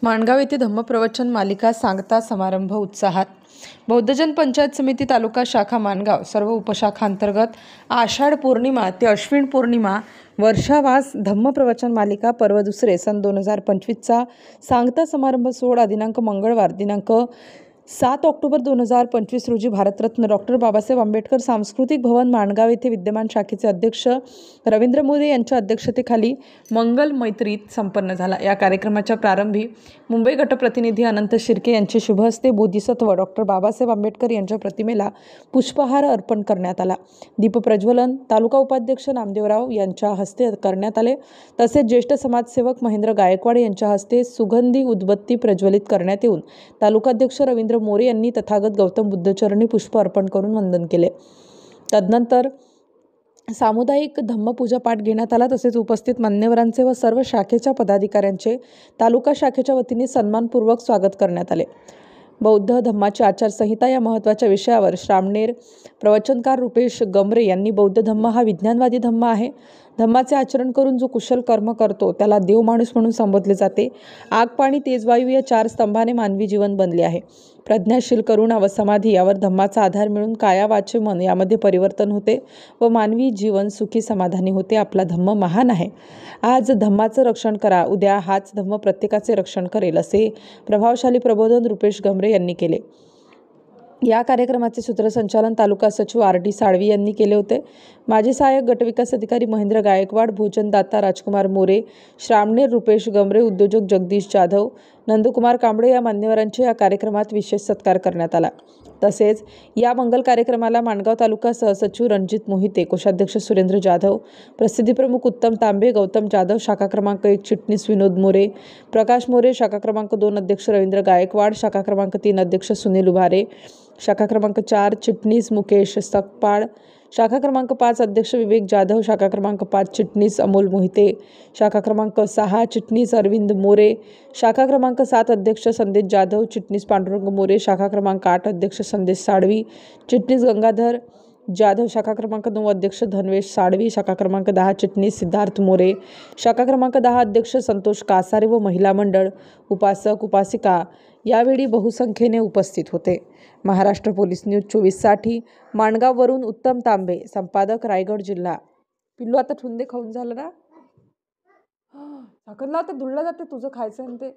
माणगाव येथे धम्मप्रवचन मालिका सांगता समारंभ उत्साहात। बौद्धजन पंचायत समिती तालुका शाखा माणगाव सर्व उपशाखांतर्गत आषाढ पौर्णिमा ते अश्विन पौर्णिमा वर्षावास धम्मप्रवचन मालिका पर्व दुसरे सन 2025 चा सांगता समारंभ सोहळा दिनांक मंगळवार दिनांक 7 ऑक्टोबर 2025 रोजी भारतरत्न डॉक्टर बाबासाहेब आंबेडकर सांस्कृतिक भवन माणगाव येथे विद्यमान शाखेचे अध्यक्ष रवींद्र मोरे यांच्या अध्यक्षतेखाली मंगल मैत्रीत संपन्न झाला। या कार्यक्रमाच्या प्रारंभी मुंबई गटप्रतिनिधी अनंत शिर्के यांचे शुभ हस्ते बोधिसत्व डॉक्टर बाबासाहेब आंबेडकर यांच्या प्रतिमेला पुष्पहार अर्पण करण्यात आला। दीपप्रज्वलन तालुका उपाध्यक्ष नामदेवराव यांच्या हस्ते करण्यात आले। तसेच ज्येष्ठ समाजसेवक महेंद्र गायकवाड यांच्या हस्ते सुगंधी उदबत्ती प्रज्वलित करण्यात येऊन तालुकाध्यक्ष रवींद्र मोरे यांनी तथागत गौतम बुद्धचरणी पुष्प अर्पण करून वंदन केले। तदनंतर सामुदायिक धम्मपूजा पाठ घेण्यात आला। तसेच उपस्थित मान्यवरांचे व सर्व शाखेच्या पदाधिकाऱ्यांचे तालुका शाखेच्या वतीने सन्मानपूर्वक स्वागत करण्यात आले। बौद्ध धम्माची आचारसंहिता या महत्त्वाच्या विषयावर श्रामणेर प्रवचनकार रुपेश गमरे यांनी बौद्ध धम्म हा विज्ञानवादी धम्म आहे। धम्माचे आचरण करून जो कुशल कर्म करतो त्याला देव माणूस म्हणून संबोधले जाते। आग पाणी तेज वायू या 4 स्तंभाने मानवी जीवन बनले आहे। प्रज्ञाशील करुणा व समाधी यावर धम्माचा आधार मिळून काया वाचे मन यामध्ये परिवर्तन होते व मानवी जीवन सुखी समाधानी होते। आपला धम्म महान आहे। आज धम्माचं रक्षण करा, उद्या हाच धम्म प्रत्येकाचे रक्षण करेल, असे प्रभावशाली प्रबोधन रुपेश गमरे यांनी केले। या कार्यक्रमाचे सूत्रसंचालन तालुका सचिव RD साळवी यांनी केले होते। माजी सहाय्यक गटविकास अधिकारी महेंद्र गायकवाड, भोजनदाता राजकुमार मोरे, श्रामणेर रुपेश गमरे, उद्योजक जगदीश जाधव, नंदकुमार कांबळे या मान्यवरांचे या कार्यक्रमात विशेष सत्कार करण्यात आला। तसेच या मंगल कार्यक्रमाला माणगाव तालुका सहसचिव रणजित मोहिते, कोषाध्यक्ष सुरेंद्र जाधव, प्रसिद्धी प्रमुख उत्तम तांबे, गौतम जाधव, शाखा क्रमांक 1 चिटणीस विनोद मोरे, प्रकाश मोरे, शाखा क्रमांक 2 अध्यक्ष रवींद्र गायकवाड, शाखा क्रमांक 3 अध्यक्ष सुनील उभारे, शाखा क्रमांक 4 चिटणीस मुकेश सकपाळ, शाखा क्रमांक 5 अध्यक्ष विवेक जाधव, शाखा क्रमांक 5 चिटणीस अमोल मोहिते, शाखा क्रमांक 6 चिटणीस अरविंद मोरे, शाखा क्रमांक 7 अध्यक्ष संदेश जाधव, चिटणीस पांडुरंग मोरे, शाखा क्रमांक 8 अध्यक्ष संदेश साळवी, चिटणीस गंगाधर जाधव, शाखा क्रमांक 9 अध्यक्ष धनवेश साळवी, शाखा क्रमांक 10 चिटणीस सिद्धार्थ मोरे, शाखा क्रमांक 10 अध्यक्ष संतोष कासारे व महिला मंडळ उपासक उपासिका यावेळी बहुसंख्येने उपस्थित होते। महाराष्ट्र पोलीस न्यूज 24 साठी माणगाववरून उत्तम तांबे, संपादक रायगड जिल्हा। पिल्लू आता ठुंदे खाऊन झालं ना, झाकण लाव, ते धुळलं जाते तुझं खायचं ते।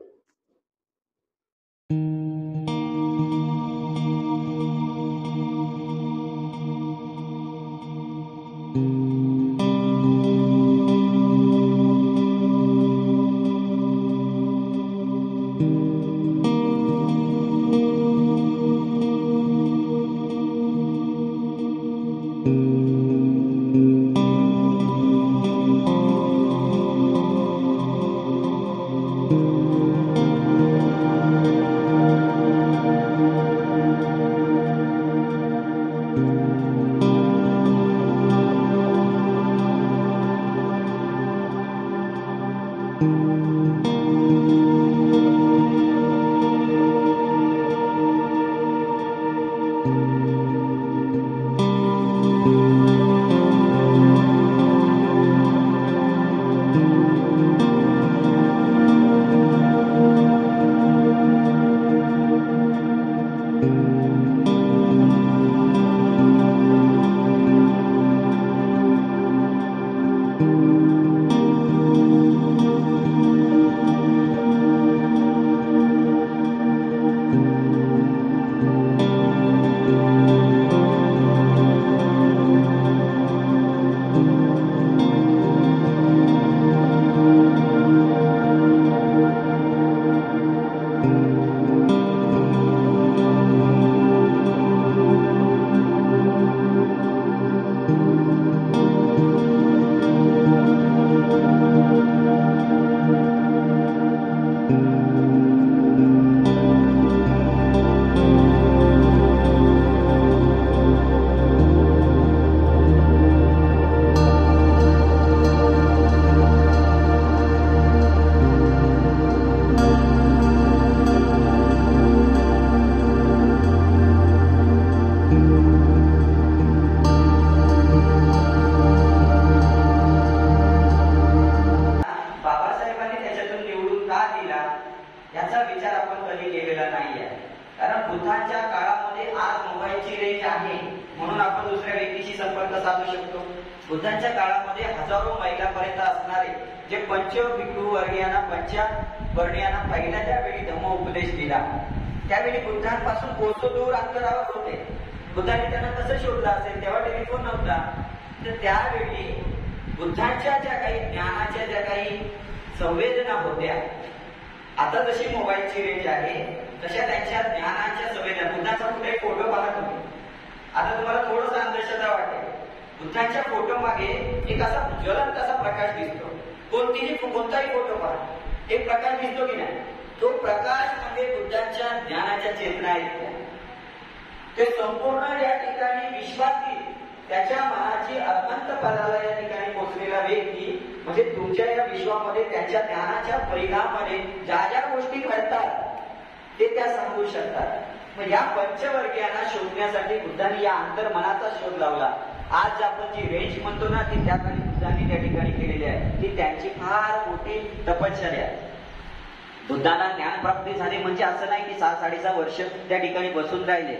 आपण कधी केलेला नाहीये. कारण बुद्धांच्या काळामध्ये आज मोबाईलची रेंज आहे म्हणून आपण दुसऱ्या व्यक्तीशी संपर्क साधू शकतो. बुद्धांच्या काळामध्ये हजारो मैलापर्यंत असणारे जे पंचभिक्खू वर्णियांना पहिल्या वेळी धम्म उपदेश दिला, त्यावेळी बुद्धांपासून कोसो दूर अंतरावर होते. बुद्धांनी त्यांना कसं शोधलं असेल, तेव्हा टेलिफोन नव्हता. तर त्यावेळी बुद्धांच्या ज्या काही ज्ञानाच्या ज्या काही संवेदना होत्या, आता जशी मोबाईलची रेंज आहे तशा त्यांच्या ज्ञानाच्या संवेदना. बुद्धांचा कुठे फोटो पाहत तुम्ही, आता तुम्हाला थोडंसं अंधश्रद्धा वाटेल. बुद्धांच्या फोटो मागे एक असा ज्वलंत असा प्रकाश दिसतो. कोणताही फोटो पहा, एक प्रकाश दिसतो की नाही? तो प्रकाश म्हणजे बुद्धांच्या ज्ञानाच्या चेतना आहेत. ते संपूर्ण या ठिकाणी विश्वातील त्याच्या मनाची अनंत पदाला या ठिकाणी पोहोचलेला व्यक्ती म्हणजे तुमच्या या विश्वामध्ये त्यांच्या ज्ञानाच्या परिणामाने ज्या ज्या गोष्टी घडतात ते त्या सांगू शकतात. मग या पंचवर्गीयांना शोधण्यासाठी बुद्धांनी या अंतर्मनाचा शोध लावला. आज आपण जी रेंज म्हणतो ना, ती त्या ठिकाणी बुद्धांनी त्या ठिकाणी केलेली आहे. ती त्यांची फार मोठी तपश्चर्या आहे. बुद्धांना ज्ञान प्राप्ती झाली म्हणजे असं नाही की 6-6.5 वर्ष त्या ठिकाणी बसून राहिले.